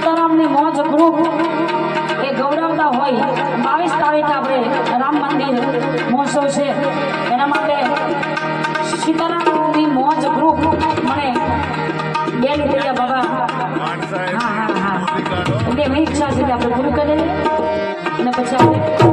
સીતારામની મોજ ગ્રુપ એ ગૌરવતા હોય 22 તારીખે આપણે રામ મંદિર મહોત્સવ છે એના માટે સીતારામની મોજ ગ્રુપ મને બે લીધા બાબા હા એટલે એમની ઈચ્છા છે કે આપણે પૂરું કરી અને પછી